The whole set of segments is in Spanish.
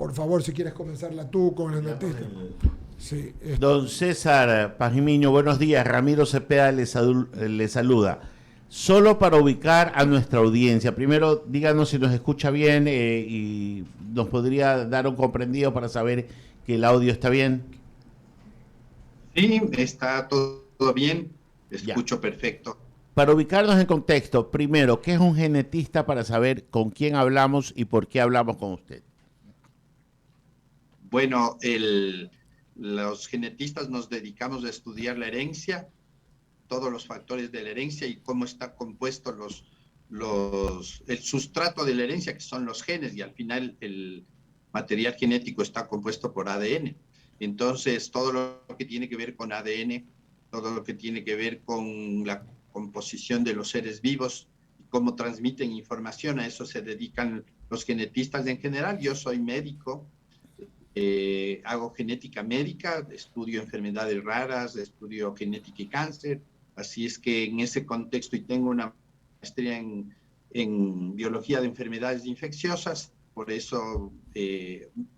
por favor, si quieres comenzarla tú con la noticia. Sí, Don César Pajimiño, buenos días. Ramiro Cepeda le saluda. Solo para ubicar a nuestra audiencia, primero díganos si nos escucha bien y nos podría dar un comprendido para saber que el audio está bien. Sí, está todo bien, Ya. escucho perfecto. Para ubicarnos en contexto, primero, ¿qué es un genetista para saber con quién hablamos y por qué hablamos con usted? Bueno, los genetistas nos dedicamos a estudiar la herencia, todos los factores de la herencia y cómo está compuesto el sustrato de la herencia, que son los genes, y al final el material genético está compuesto por ADN. Entonces, todo lo que tiene que ver con ADN, todo lo que tiene que ver con la composición de los seres vivos y cómo transmiten información, a eso se dedican los genetistas en general. Yo soy médico, hago genética médica, estudio enfermedades raras, estudio genética y cáncer, así es que en ese contexto, y tengo una maestría en biología de enfermedades infecciosas, por eso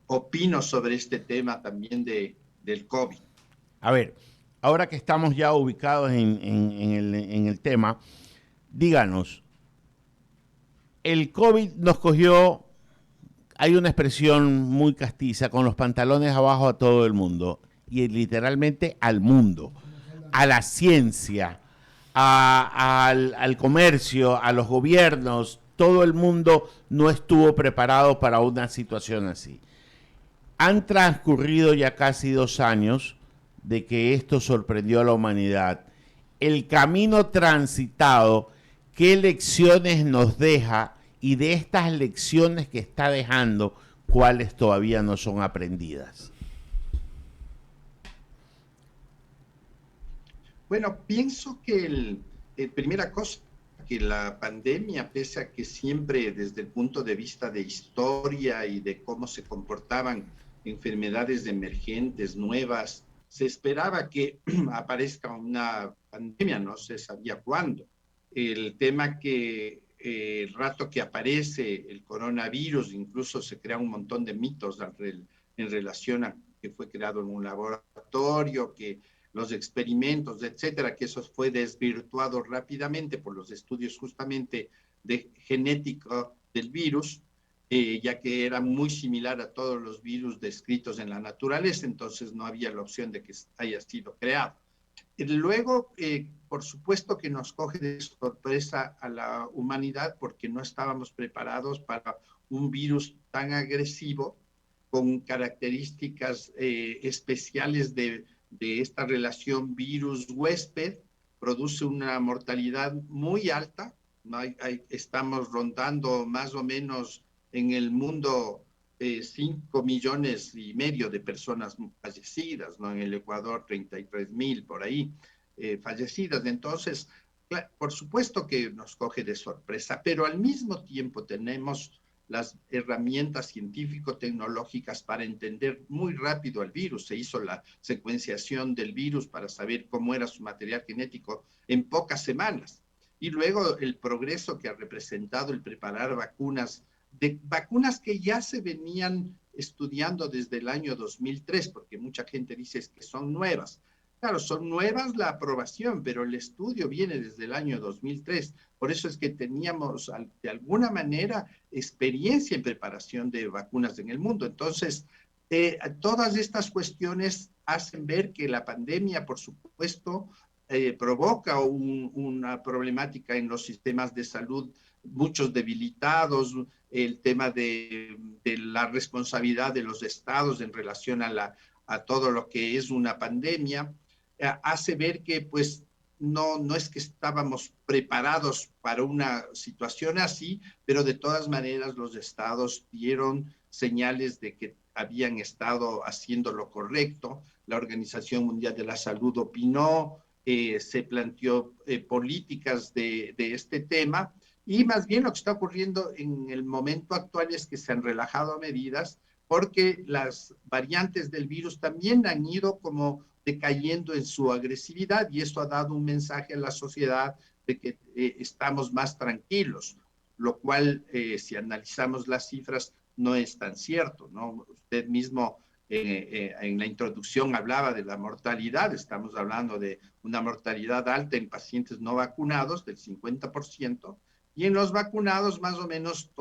opino sobre este tema también del COVID. A ver, ahora que estamos ya ubicados en el tema, díganos, el COVID nos cogió, hay una expresión muy castiza, con los pantalones abajo a todo el mundo, y literalmente al mundo, a la ciencia, al comercio, a los gobiernos, todo el mundo no estuvo preparado para una situación así. Han transcurrido ya casi 2 años de que esto sorprendió a la humanidad. El camino transitado, ¿qué lecciones nos deja? Y de estas lecciones que está dejando, ¿cuáles todavía no son aprendidas? Bueno, pienso que primera cosa, que la pandemia, pese a que siempre desde el punto de vista de historia y de cómo se comportaban enfermedades emergentes, nuevas, se esperaba que aparezca una pandemia, no se sabía cuándo. El tema que el rato que aparece el coronavirus, incluso se crea un montón de mitos en relación a que fue creado en un laboratorio, que los experimentos, etcétera, que eso fue desvirtuado rápidamente por los estudios justamente de genética del virus, ya que era muy similar a todos los virus descritos en la naturaleza, entonces no había la opción de que haya sido creado. Luego, por supuesto que nos coge de sorpresa a la humanidad porque no estábamos preparados para un virus tan agresivo, con características especiales de esta relación virus-huésped, produce una mortalidad muy alta. Estamos rondando más o menos en el mundo 5,5 millones de personas fallecidas, ¿no? En el Ecuador 33,000 por ahí fallecidas. Entonces, por supuesto que nos coge de sorpresa, pero al mismo tiempo tenemos las herramientas científico-tecnológicas para entender muy rápido al virus. Se hizo la secuenciación del virus para saber cómo era su material genético en pocas semanas. Y luego el progreso que ha representado el preparar vacunas, de vacunas que ya se venían estudiando desde el año 2003, porque mucha gente dice que son nuevas. Claro, son nuevas la aprobación, pero el estudio viene desde el año 2003. Por eso es que teníamos, de alguna manera, experiencia en preparación de vacunas en el mundo. Entonces, todas estas cuestiones hacen ver que la pandemia, por supuesto, provoca una problemática en los sistemas de salud, muchos debilitados, el tema de la responsabilidad de los estados en relación a todo lo que es una pandemia, hace ver que pues no es que estábamos preparados para una situación así, pero de todas maneras los estados dieron señales de que habían estado haciendo lo correcto. La Organización Mundial de la Salud opinó, se planteó políticas de este tema, y más bien lo que está ocurriendo en el momento actual es que se han relajado medidas porque las variantes del virus también han ido como decayendo en su agresividad, y eso ha dado un mensaje a la sociedad de que estamos más tranquilos, lo cual, si analizamos las cifras, no es tan cierto, ¿no? Usted mismo en la introducción hablaba de la mortalidad, estamos hablando de una mortalidad alta en pacientes no vacunados del 50%, y en los vacunados más o menos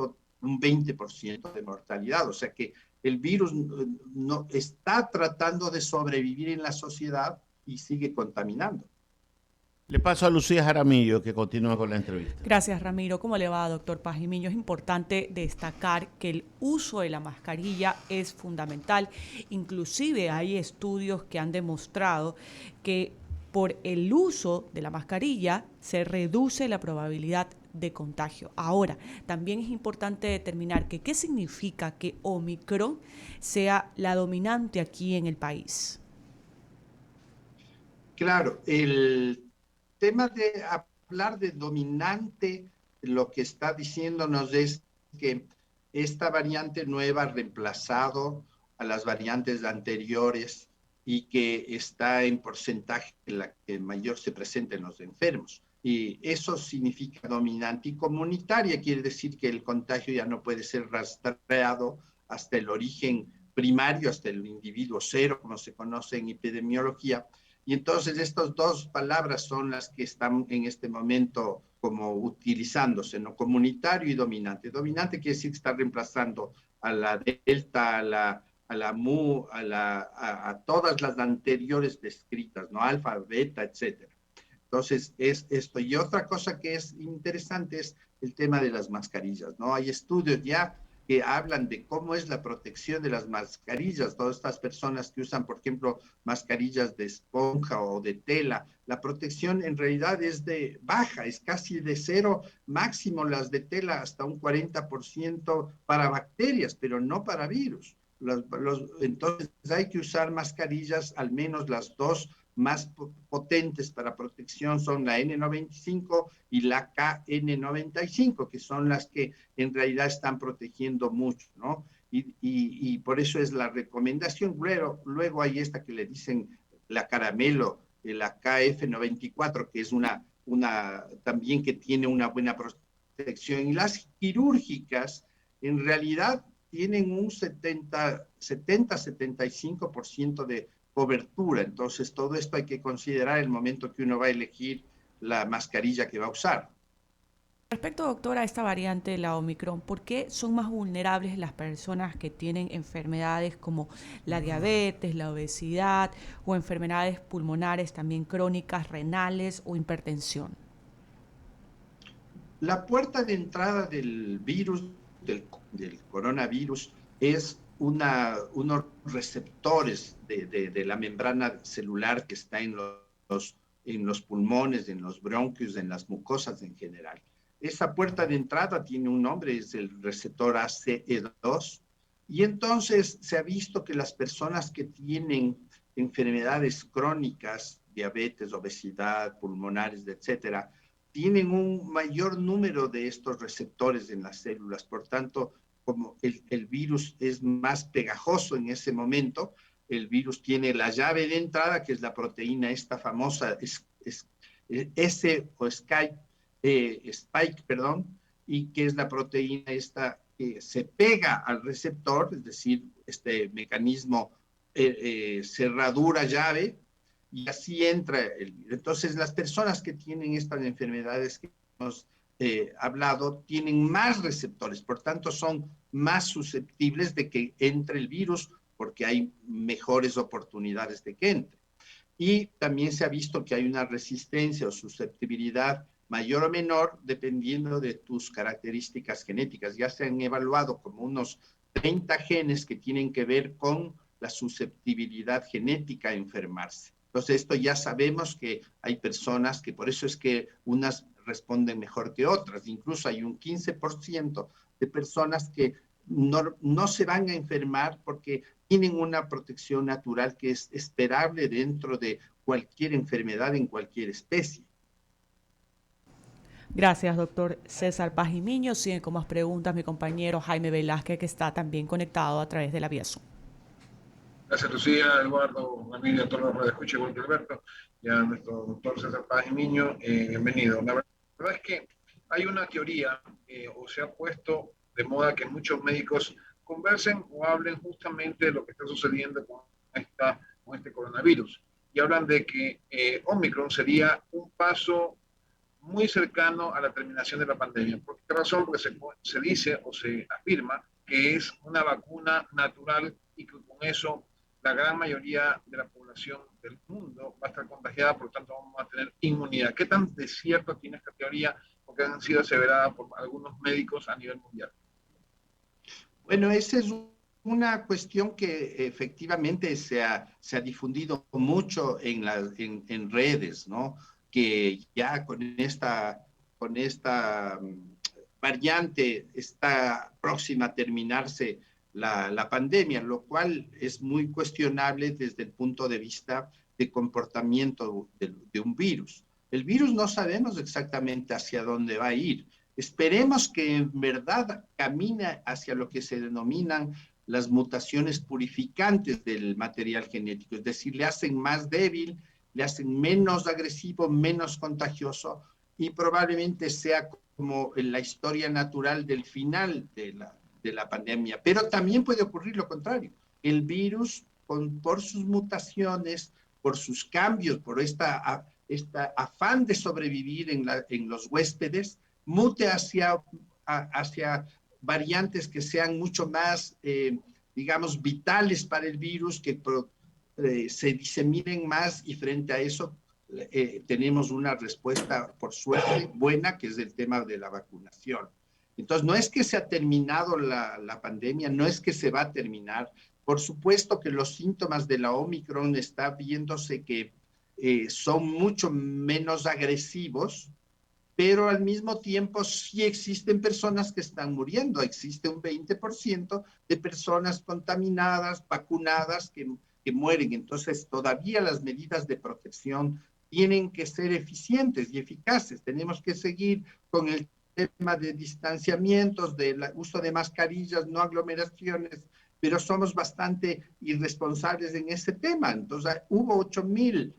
un 20% de mortalidad, o sea que el virus no está tratando de sobrevivir en la sociedad y sigue contaminando. Le paso a Lucía Jaramillo, que continúa con la entrevista. Gracias, Ramiro. ¿Cómo le va, doctor Pajimiño? Es importante destacar que el uso de la mascarilla es fundamental. Inclusive hay estudios que han demostrado que por el uso de la mascarilla se reduce la probabilidad de contagio. Ahora, también es importante determinar que qué significa que Omicron sea la dominante aquí en el país. Claro, el tema de hablar de dominante, lo que está diciéndonos es que esta variante nueva ha reemplazado a las variantes anteriores y que está en porcentaje la que mayor se presenta en los enfermos. Y eso significa dominante y comunitaria, quiere decir que el contagio ya no puede ser rastreado hasta el origen primario, hasta el individuo cero, como se conoce en epidemiología. Y entonces estas dos palabras son las que están en este momento como utilizándose, ¿no? Comunitario y dominante. Dominante quiere decir que está reemplazando a la delta, a la mu, a todas las anteriores descritas, ¿no? Alfa, beta, etcétera. Entonces, es esto. Y otra cosa que es interesante es el tema de las mascarillas, ¿no? Hay estudios ya que hablan de cómo es la protección de las mascarillas. Todas estas personas que usan, por ejemplo, mascarillas de esponja o de tela, la protección en realidad es de baja, es casi de cero, máximo las de tela hasta un 40% para bacterias, pero no para virus. Entonces hay que usar mascarillas, al menos las dos más potentes para protección son la N95 y la KN95, que son las que en realidad están protegiendo mucho, ¿no? Y por eso es la recomendación. Luego hay esta que le dicen la caramelo, la KF94, que es una también que tiene una buena protección. Y las quirúrgicas, en realidad, tienen un 70-75% de cobertura. Entonces, todo esto hay que considerar el momento que uno va a elegir la mascarilla que va a usar. Respecto, doctor, a esta variante, la Omicron, ¿por qué son más vulnerables las personas que tienen enfermedades como la diabetes, la obesidad o enfermedades pulmonares también crónicas, renales o hipertensión? La puerta de entrada del virus, del coronavirus, es unos receptores de la membrana celular que está en los pulmones, en los bronquios, en las mucosas en general. Esa puerta de entrada tiene un nombre, es el receptor ACE2, y entonces se ha visto que las personas que tienen enfermedades crónicas, diabetes, obesidad, pulmonares, etcétera, tienen un mayor número de estos receptores en las células. Por tanto, como el virus es más pegajoso en ese momento, el virus tiene la llave de entrada, que es la proteína esta famosa S o Spike, y que es la proteína esta que se pega al receptor, es decir, este mecanismo cerradura llave, y así entra el virus. Entonces, las personas que tienen estas enfermedades que hemos hablado tienen más receptores, por tanto son más susceptibles de que entre el virus porque hay mejores oportunidades de que entre. Y también se ha visto que hay una resistencia o susceptibilidad mayor o menor dependiendo de tus características genéticas. Ya se han evaluado como unos 30 genes que tienen que ver con la susceptibilidad genética a enfermarse. Entonces, esto ya sabemos que hay personas que por eso es que unas responden mejor que otras. Incluso hay un 15% de personas que no se van a enfermar porque tienen una protección natural que es esperable dentro de cualquier enfermedad en cualquier especie. Gracias, doctor César Pajimiño. Sigue con más preguntas mi compañero Jaime Velázquez, que está también conectado a través de la vía Zoom. Gracias, Lucía, Eduardo, Ramiro, a todos los radioescuchas, igual que Alberto, y a nuestro doctor César Pajimiño, bienvenido. La verdad es que hay una teoría, o se ha puesto de moda que muchos médicos conversen o hablen justamente de lo que está sucediendo con este coronavirus. Y hablan de que Omicron sería un paso muy cercano a la terminación de la pandemia. ¿Por qué razón? Porque se dice o se afirma que es una vacuna natural y que con eso la gran mayoría de la población del mundo va a estar contagiada, por lo tanto vamos a tener inmunidad. ¿Qué tan de cierto tiene esta teoría? Porque han sido aseveradas por algunos médicos a nivel mundial. Bueno, esa es una cuestión que efectivamente se ha difundido mucho en redes, ¿no? Que ya con esta variante está próxima a terminarse la pandemia, lo cual es muy cuestionable desde el punto de vista de comportamiento de un virus. El virus no sabemos exactamente hacia dónde va a ir. Esperemos que en verdad camine hacia lo que se denominan las mutaciones purificantes del material genético, es decir, le hacen más débil, le hacen menos agresivo, menos contagioso, y probablemente sea como en la historia natural del final de la pandemia. Pero también puede ocurrir lo contrario. El virus, por sus mutaciones, por sus cambios, por esta afán de sobrevivir en los huéspedes, mute hacia variantes que sean mucho más, digamos, vitales para el virus, que se diseminen más, y frente a eso tenemos una respuesta, por suerte, buena, que es el tema de la vacunación. Entonces, no es que se ha terminado la pandemia, no es que se va a terminar. Por supuesto que los síntomas de la Omicron está viéndose que son mucho menos agresivos, pero al mismo tiempo sí existen personas que están muriendo. Existe un 20% de personas contaminadas, vacunadas, que mueren. Entonces, todavía las medidas de protección tienen que ser eficientes y eficaces. Tenemos que seguir con el tema de distanciamientos, del uso de mascarillas, no aglomeraciones, pero somos bastante irresponsables en ese tema. Entonces, hubo 8,000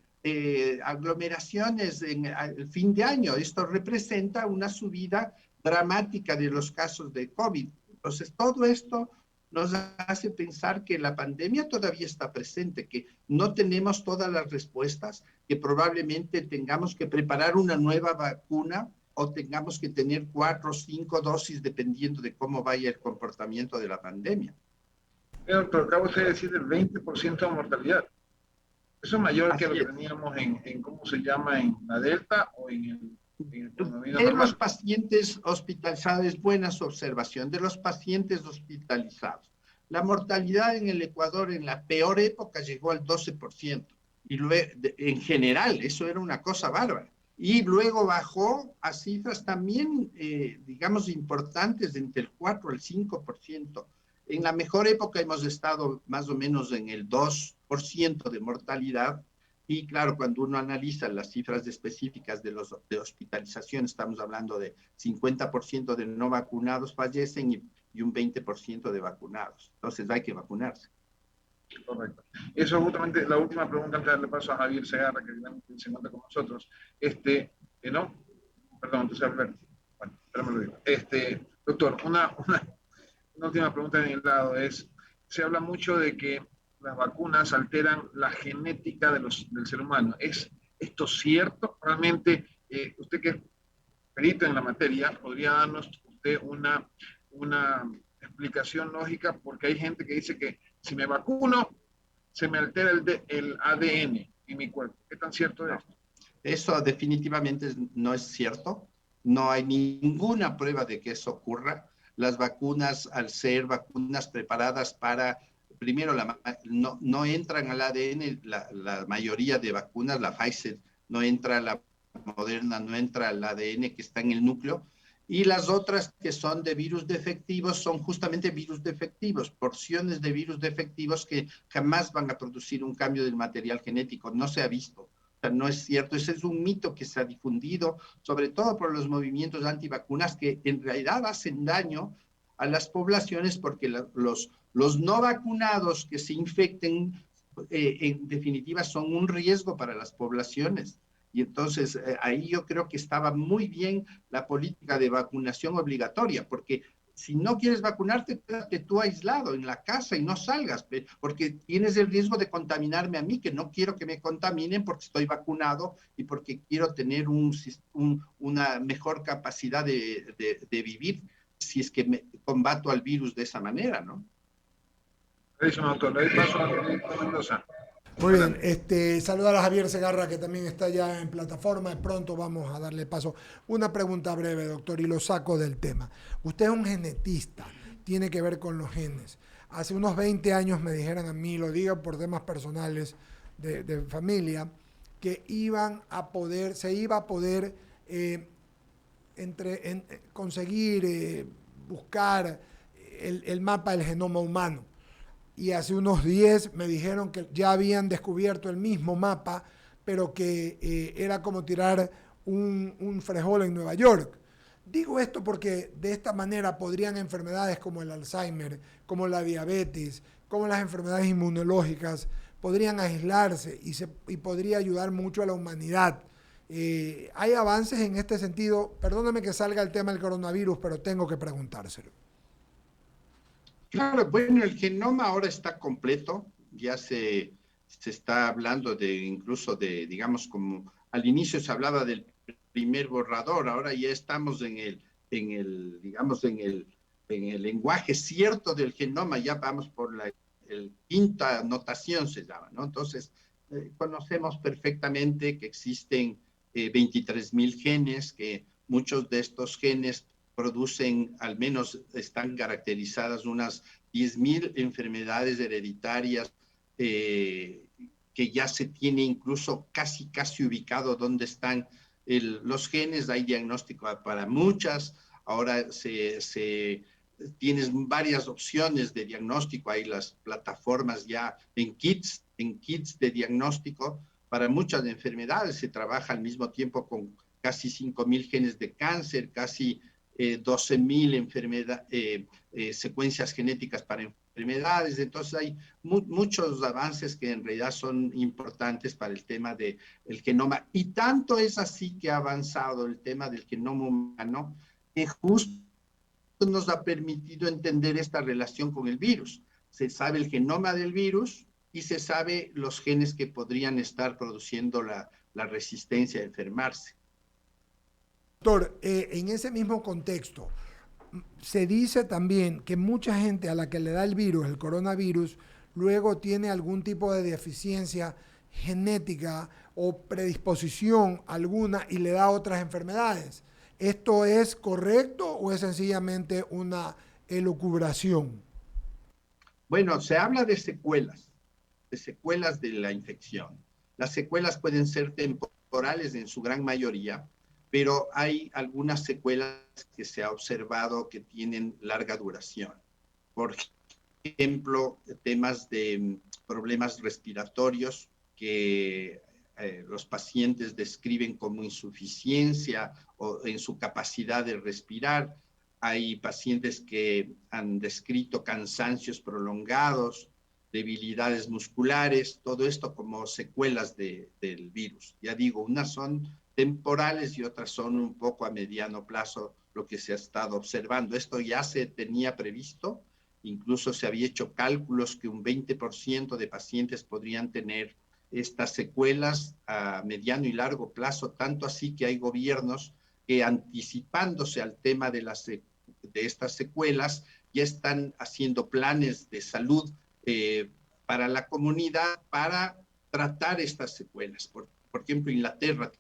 aglomeraciones en el fin de año. Esto representa una subida dramática de los casos de COVID. Entonces, todo esto nos hace pensar que la pandemia todavía está presente, que no tenemos todas las respuestas, que probablemente tengamos que preparar una nueva vacuna o tengamos que tener 4 o 5 dosis dependiendo de cómo vaya el comportamiento de la pandemia. Pero acaba usted de decir el 20% de mortalidad. ¿Eso es mayor que lo que es. teníamos en cómo se llama, en la Delta o en el coronavirus De normal? los pacientes hospitalizados, es buena su observación, de los pacientes hospitalizados. La mortalidad en el Ecuador en la peor época llegó al 12%. Y luego, en general, eso era una cosa bárbara. Y luego bajó a cifras también, digamos, importantes, de entre el 4 al 5%. En la mejor época hemos estado más o menos en el 2% de mortalidad. Y claro, cuando uno analiza las cifras específicas de hospitalización, estamos hablando de 50% de no vacunados fallecen y un 20% de vacunados. Entonces hay que vacunarse. Correcto. Eso es justamente la última pregunta antes de darle paso a Javier Segarra, que se encuentra con nosotros. ¿No? Perdón, entonces Alberto. Bueno, pero me lo digo. Doctor, una última pregunta de mi lado es, se habla mucho de que las vacunas alteran la genética del ser humano. ¿Es esto cierto? Realmente, usted que es perito en la materia, ¿podría darnos usted una explicación lógica? Porque hay gente que dice que si me vacuno, se me altera el ADN en mi cuerpo. ¿Qué tan cierto es esto? Eso definitivamente no es cierto. No hay ninguna prueba de que eso ocurra. Las vacunas, al ser vacunas preparadas para, primero, no entran al ADN, la mayoría de vacunas, la Pfizer no entra, la Moderna no entra al ADN que está en el núcleo, y las otras que son de virus defectivos son justamente virus defectivos, porciones de virus defectivos que jamás van a producir un cambio del material genético. No se ha visto. O sea, no es cierto. Ese es un mito que se ha difundido, sobre todo por los movimientos antivacunas, que en realidad hacen daño a las poblaciones, porque los no vacunados que se infecten, en definitiva, son un riesgo para las poblaciones. Y entonces ahí yo creo que estaba muy bien la política de vacunación obligatoria, porque si no quieres vacunarte, quédate tú aislado en la casa y no salgas, porque tienes el riesgo de contaminarme a mí, que no quiero que me contaminen porque estoy vacunado y porque quiero tener una mejor capacidad de vivir si es que me combato al virus de esa manera, ¿no? Eso, doctor. Le doy paso a Rodrigo Mendoza. Muy bien, saludar a Javier Segarra, que también está ya en plataforma. Pronto vamos a darle paso. Una pregunta breve, doctor, y lo saco del tema. Usted es un genetista, tiene que ver con los genes. Hace unos 20 años me dijeron a mí, lo digo por temas personales de familia, que se iba a poder conseguir, buscar el mapa del genoma humano. Y hace unos 10 me dijeron que ya habían descubierto el mismo mapa, pero que era como tirar un frijol en Nueva York. Digo esto porque de esta manera podrían enfermedades como el Alzheimer, como la diabetes, como las enfermedades inmunológicas, podrían aislarse y podría ayudar mucho a la humanidad. Hay avances en este sentido. Perdóname que salga el tema del coronavirus, pero tengo que preguntárselo. Claro, bueno, el genoma ahora está completo, ya se está hablando incluso de, digamos, como al inicio se hablaba del primer borrador, ahora ya estamos en el lenguaje cierto del genoma, ya vamos por la quinta notación se llama, ¿no? Entonces, conocemos perfectamente que existen 23,000 genes, que muchos de estos genes producen, al menos están caracterizadas unas 10,000 enfermedades hereditarias que ya se tiene incluso casi ubicado dónde están los genes. Hay diagnóstico para muchas, ahora tienes varias opciones de diagnóstico, hay las plataformas ya en kits de diagnóstico para muchas enfermedades, se trabaja al mismo tiempo con casi 5,000 genes de cáncer, casi 12,000 secuencias genéticas para enfermedades. Entonces hay muchos avances que en realidad son importantes para el tema del genoma. Y tanto es así que ha avanzado el tema del genoma humano que justo nos ha permitido entender esta relación con el virus. Se sabe el genoma del virus y se sabe los genes que podrían estar produciendo la resistencia a enfermarse. Doctor, en ese mismo contexto, se dice también que mucha gente a la que le da el virus, el coronavirus, luego tiene algún tipo de deficiencia genética o predisposición alguna y le da otras enfermedades. ¿Esto es correcto o es sencillamente una elucubración? Bueno, se habla de secuelas de la infección. Las secuelas pueden ser temporales en su gran mayoría, pero hay algunas secuelas que se ha observado que tienen larga duración. Por ejemplo, temas de problemas respiratorios que los pacientes describen como insuficiencia o en su capacidad de respirar. Hay pacientes que han descrito cansancios prolongados, debilidades musculares, todo esto como secuelas del virus. Ya digo, unas son temporales y otras son un poco a mediano plazo lo que se ha estado observando. Esto ya se tenía previsto, incluso se había hecho cálculos que un 20% de pacientes podrían tener estas secuelas a mediano y largo plazo, tanto así que hay gobiernos que anticipándose al tema de estas secuelas ya están haciendo planes de salud para la comunidad para tratar estas secuelas. Por ejemplo, Inglaterra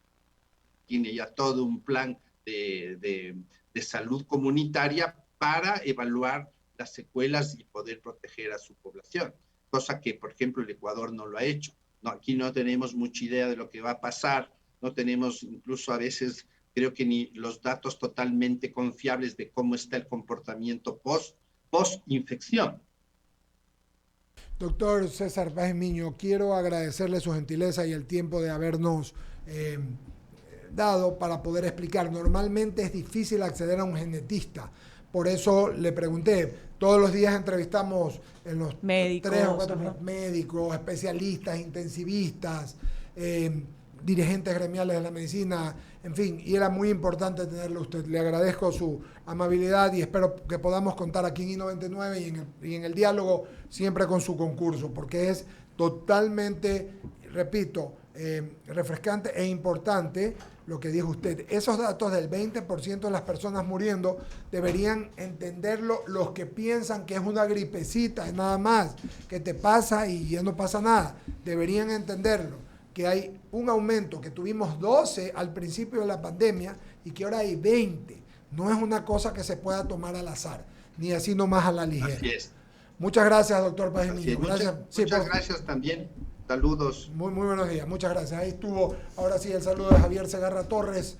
tiene ya todo un plan de salud comunitaria para evaluar las secuelas y poder proteger a su población, cosa que, por ejemplo, el Ecuador no lo ha hecho. No, aquí no tenemos mucha idea de lo que va a pasar, no tenemos incluso a veces, creo que ni los datos totalmente confiables de cómo está el comportamiento post-infección. Doctor César Páez Miño, quiero agradecerle su gentileza y el tiempo de habernos dado para poder explicar. Normalmente es difícil acceder a un genetista, por eso le pregunté. Todos los días entrevistamos en los médicos, 3 o 4 médicos, especialistas, intensivistas, dirigentes gremiales de la medicina, en fin, y era muy importante tenerlo a usted. Le agradezco su amabilidad y espero que podamos contar aquí en I99 y en el diálogo siempre con su concurso, porque es totalmente, repito, refrescante e importante lo que dijo usted. Esos datos del 20% de las personas muriendo deberían entenderlo los que piensan que es una gripecita, es nada más, que te pasa y ya no pasa nada. Deberían entenderlo, que hay un aumento, que tuvimos 12 al principio de la pandemia y que ahora hay 20. No es una cosa que se pueda tomar al azar, ni así nomás a la ligera. Así es. Muchas gracias, doctor Pajimillo. Gracias. Muchas gracias también. Saludos. Muy buenos días. Muchas gracias. Ahí estuvo, ahora sí, el saludo de Javier Segarra Torres.